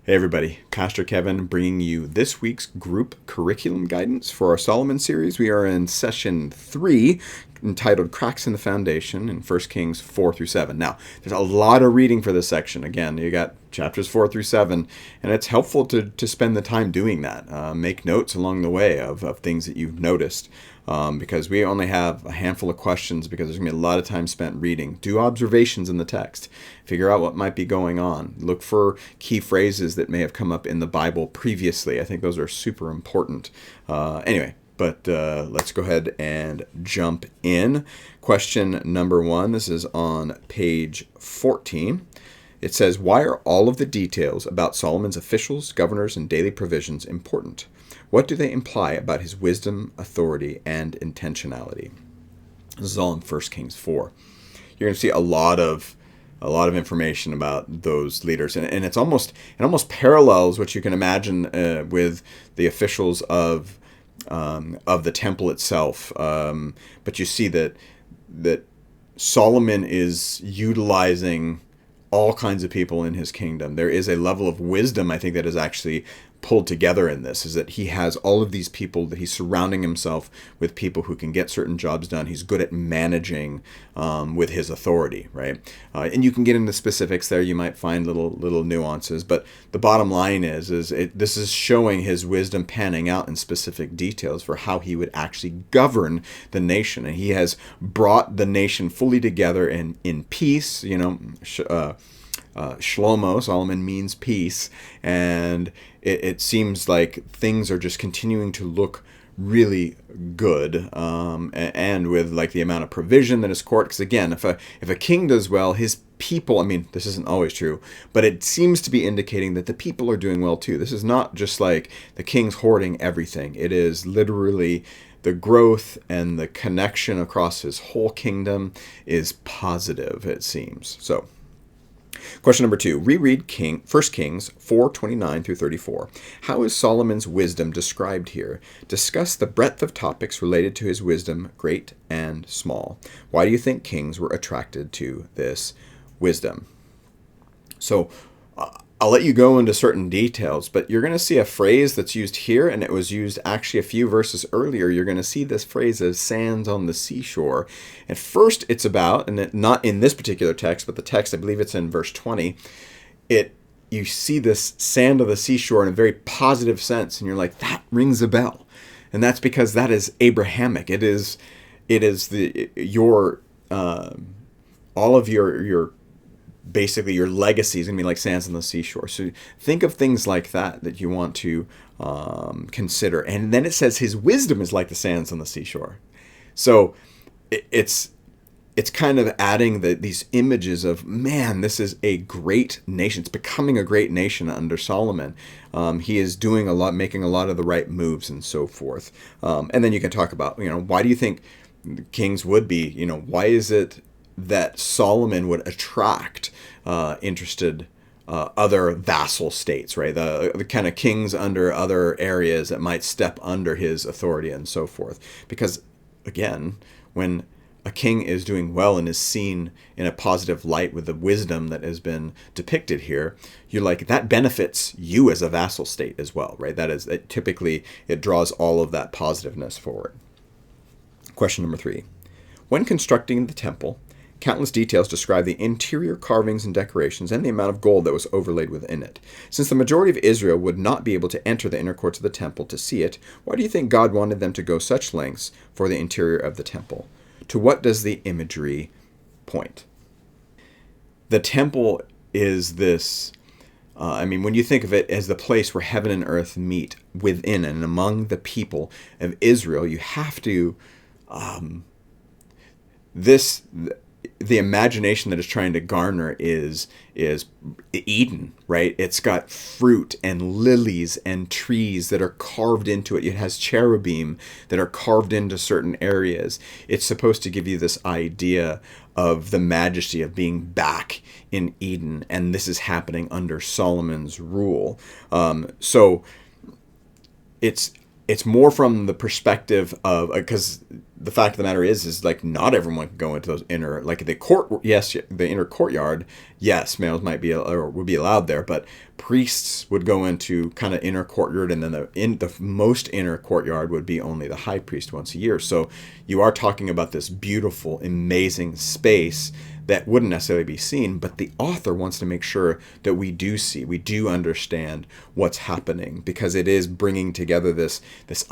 Hey everybody, Pastor Kevin bringing you this week's group curriculum guidance for our Solomon series. We are in session 3 entitled Cracks in the Foundation in 1 Kings 4 through 7. Now, there's a lot of reading for this section. Again, you got chapters 4 through 7, and it's helpful to spend the time doing that. Make notes along the way of things that you've noticed. Because we only have a handful of questions because there's going to be a lot of time spent reading. Do observations in the text. Figure out what might be going on. Look for key phrases that may have come up in the Bible previously. I think those are super important. But let's go ahead and jump in. Question number 1. This is on page 14. It says, why are all of the details about Solomon's officials, governors, and daily provisions important? What do they imply about his wisdom, authority, and intentionality? This is all in 1 Kings 4. You're going to see a lot of information about those leaders, and it almost parallels what you can imagine with the officials of the temple itself. But you see that Solomon is utilizing all kinds of people in his kingdom. There is a level of wisdom, I think, that is actually pulled together in this, is that he has all of these people, that he's surrounding himself with people who can get certain jobs done. He's good at managing with his authority, right? And you can get into specifics there. You might find little nuances, but the bottom line is this is showing his wisdom panning out in specific details for how he would actually govern the nation. And he has brought the nation fully together in peace, Shlomo, Solomon means peace, and it seems like things are just continuing to look really good, and with like the amount of provision that is court. Because again, if a king does well, his people, I mean, this isn't always true, but it seems to be indicating that the people are doing well too. This is not just like the king's hoarding everything. It is literally the growth and the connection across his whole kingdom is positive, it seems. So, question number 2. Reread 1 Kings 4:29 through 34. How is Solomon's wisdom described here? Discuss the breadth of topics related to his wisdom, great and small. Why do you think kings were attracted to this wisdom? So, I'll let you go into certain details, but you're going to see a phrase that's used here, and it was used actually a few verses earlier. You're going to see this phrase as sands on the seashore. At first, it's about, and not in this particular text, but the text, I believe it's in verse 20, you see this sand of the seashore in a very positive sense, and you're like, that rings a bell. And that's because that is Abrahamic. It is all of your basically your legacy is going to be like sands on the seashore. So think of things like that you want to consider. And then it says his wisdom is like the sands on the seashore. So it's kind of adding these images of, man, this is a great nation. It's becoming a great nation under Solomon. He is doing a lot, making a lot of the right moves and so forth. And then you can talk about, why do you think kings would be, why is it that Solomon would attract interested other vassal states, right? The kind of kings under other areas that might step under his authority and so forth. Because, again, when a king is doing well and is seen in a positive light with the wisdom that has been depicted here, you're like, that benefits you as a vassal state as well, right? Typically, it draws all of that positiveness forward. Question number 3. When constructing the temple, countless details describe the interior carvings and decorations and the amount of gold that was overlaid within it. Since the majority of Israel would not be able to enter the inner courts of the temple to see it, why do you think God wanted them to go such lengths for the interior of the temple? To what does the imagery point? The temple is this, when you think of it as the place where heaven and earth meet within and among the people of Israel, you have to, the imagination that it's trying to garner is Eden, right? It's got fruit and lilies and trees that are carved into it. It has cherubim that are carved into certain areas. It's supposed to give you this idea of the majesty of being back in Eden, and this is happening under Solomon's rule. So it's it's more from the perspective of, because the fact of the matter is like not everyone can go into those inner, like the court, yes, the inner courtyard, yes, males might be or would be allowed there, but priests would go into kind of inner courtyard, and then the most inner courtyard would be only the high priest once a year. So you are talking about this beautiful, amazing space that wouldn't necessarily be seen, but the author wants to make sure that we do understand what's happening, because it is bringing together this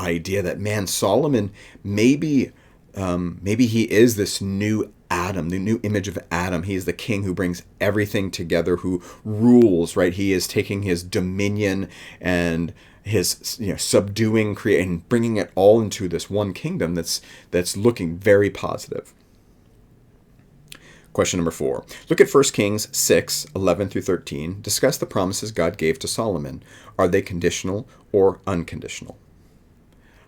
idea that, man, Solomon, maybe he is this new Adam, the new image of Adam. He is the king who brings everything together, who rules, right? He is taking his dominion and his subduing, creating, and bringing it all into this one kingdom that's looking very positive. Question number 4. Look at 1 Kings 6, 11 through 13. Discuss the promises God gave to Solomon. Are they conditional or unconditional?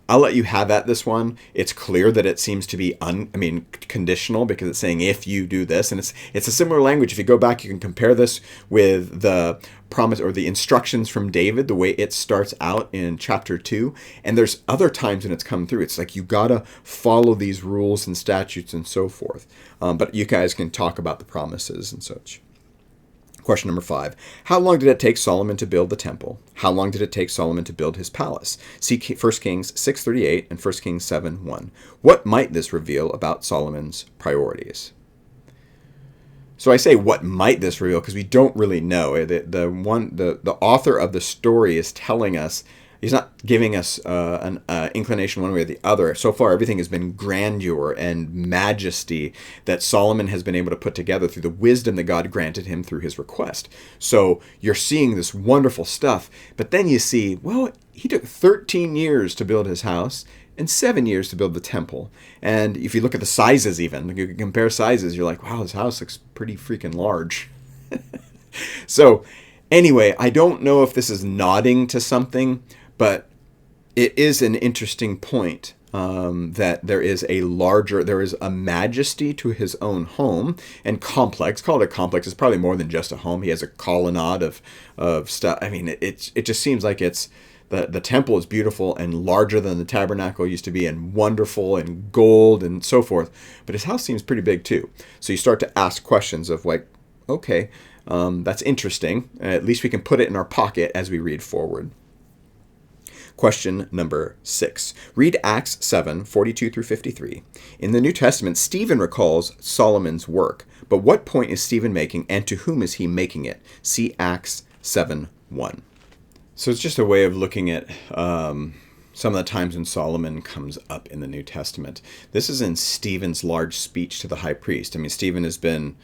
I'll let you have at this one. It's clear that it seems to be conditional, because it's saying if you do this, and it's a similar language. If you go back, you can compare this with the promise or the instructions from David, the way it starts out in chapter 2. And there's other times when it's come through. It's like you gotta follow these rules and statutes and so forth. But you guys can talk about the promises and such. Question number 5. How long did it take Solomon to build the temple? How long did it take Solomon to build his palace? See 1 Kings 6:38 and 1 Kings 7:1. What might this reveal about Solomon's priorities? So I say what might this reveal because we don't really know. The author of the story is telling us, he's not giving us an inclination one way or the other. So far, everything has been grandeur and majesty that Solomon has been able to put together through the wisdom that God granted him through his request. So you're seeing this wonderful stuff, but then you see, well, he took 13 years to build his house and 7 years to build the temple. And if you look at the sizes even, you can compare sizes, you're like, wow, this house looks pretty freaking large. So anyway, I don't know if this is nodding to something, but it is an interesting point that there is a majesty to his own home and complex. Call it a complex. It's probably more than just a home. He has a colonnade of stuff. I mean, it just seems like it's the temple is beautiful and larger than the tabernacle used to be, and wonderful and gold and so forth. But his house seems pretty big too. So you start to ask questions of like, okay, that's interesting. At least we can put it in our pocket as we read forward. Question number 6. Read Acts 7, 42 through 53. In the New Testament, Stephen recalls Solomon's work. But what point is Stephen making, and to whom is he making it? See Acts 7, 1. So it's just a way of looking at some of the times when Solomon comes up in the New Testament. This is in Stephen's large speech to the high priest. I mean, Stephen has been,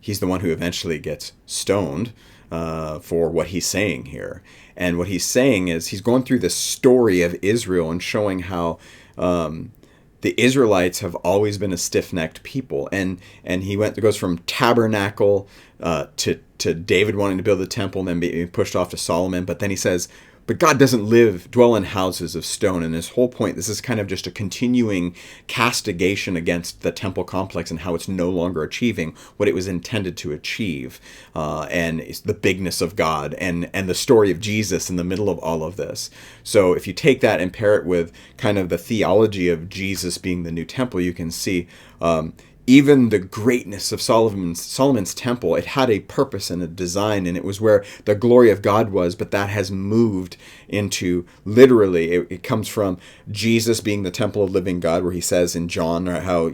he's the one who eventually gets stoned for what he's saying here. And what he's saying is he's going through this story of Israel and showing how the Israelites have always been a stiff-necked people. And he goes from tabernacle to David wanting to build the temple and then being pushed off to Solomon. But then he says, but God doesn't dwell in houses of stone. And his whole point, this is kind of just a continuing castigation against the temple complex and how it's no longer achieving what it was intended to achieve. And it's the bigness of God and the story of Jesus in the middle of all of this. So if you take that and pair it with kind of the theology of Jesus being the new temple, you can see even the greatness of Solomon's temple, it had a purpose and a design, and it was where the glory of God was, but that has moved into, literally, it comes from Jesus being the temple of living God, where he says in John how,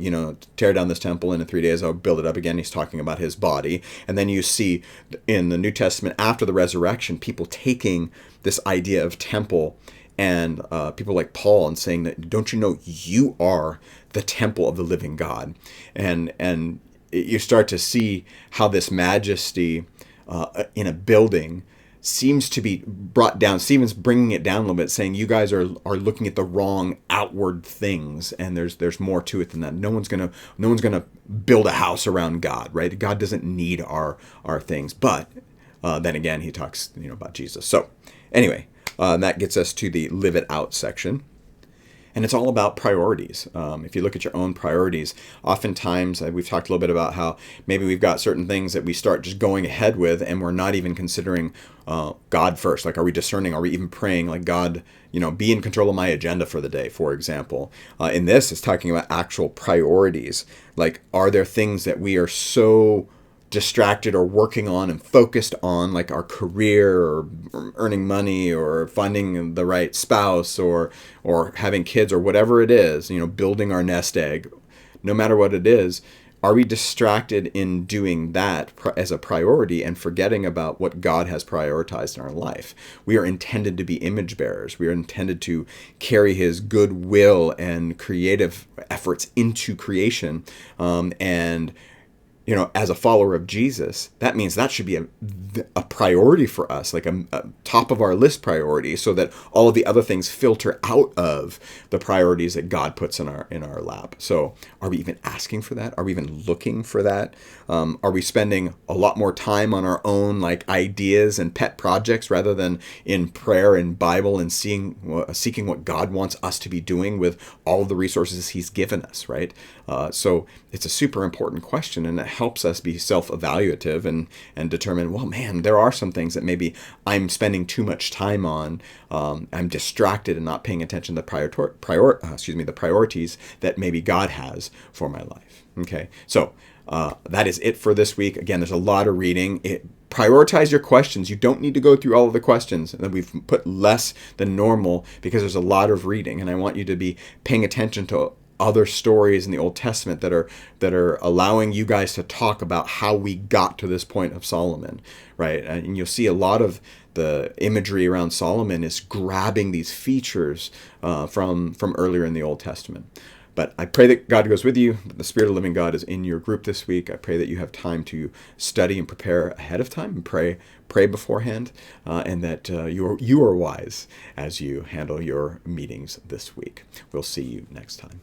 tear down this temple and in 3 days I'll build it up again. He's talking about his body. And then you see in the New Testament, after the resurrection, people taking this idea of temple and people like Paul and saying that, don't you know you are the temple of the living God? And you start to see how this majesty in a building seems to be brought down. Stephen's bringing it down a little bit, saying you guys are looking at the wrong outward things, and there's more to it than that. No one's gonna build a house around God, right? God doesn't need our things. But then again, he talks about Jesus. So anyway. That gets us to the live it out section. And it's all about priorities. If you look at your own priorities, oftentimes we've talked a little bit about how maybe we've got certain things that we start just going ahead with, and we're not even considering God first. Like, are we discerning? Are we even praying? Like, God, be in control of my agenda for the day, for example. In this, it's talking about actual priorities. Like, are there things that we are so distracted or working on and focused on, like our career or earning money or finding the right spouse or having kids or whatever it is, building our nest egg, no matter what it is, are we distracted in doing that as a priority and forgetting about what God has prioritized in our life? We are intended to be image bearers. We are intended to carry his goodwill and creative efforts into creation, and as a follower of Jesus, that means that should be a priority for us, like a top of our list priority, so that all of the other things filter out of the priorities that God puts in our lap. So are we even asking for that? Are we even looking for that? Are we spending a lot more time on our own ideas and pet projects rather than in prayer and Bible and seeking what God wants us to be doing with all of the resources he's given us, right? So it's a super important question, and it helps us be self-evaluative and determine, well, man, there are some things that maybe I'm spending too much time on. I'm distracted and not paying attention to the priorities that maybe God has for my life. Okay, so that is it for this week. Again, there's a lot of reading. Prioritize your questions. You don't need to go through all of the questions. And we've put less than normal because there's a lot of reading, and I want you to be paying attention to other stories in the Old Testament that are allowing you guys to talk about how we got to this point of Solomon, right? And you'll see a lot of the imagery around Solomon is grabbing these features from earlier in the Old Testament. But I pray that God goes with you, that the Spirit of the living God is in your group this week. I pray that you have time to study and prepare ahead of time and pray beforehand, and that you are wise as you handle your meetings this week. We'll see you next time.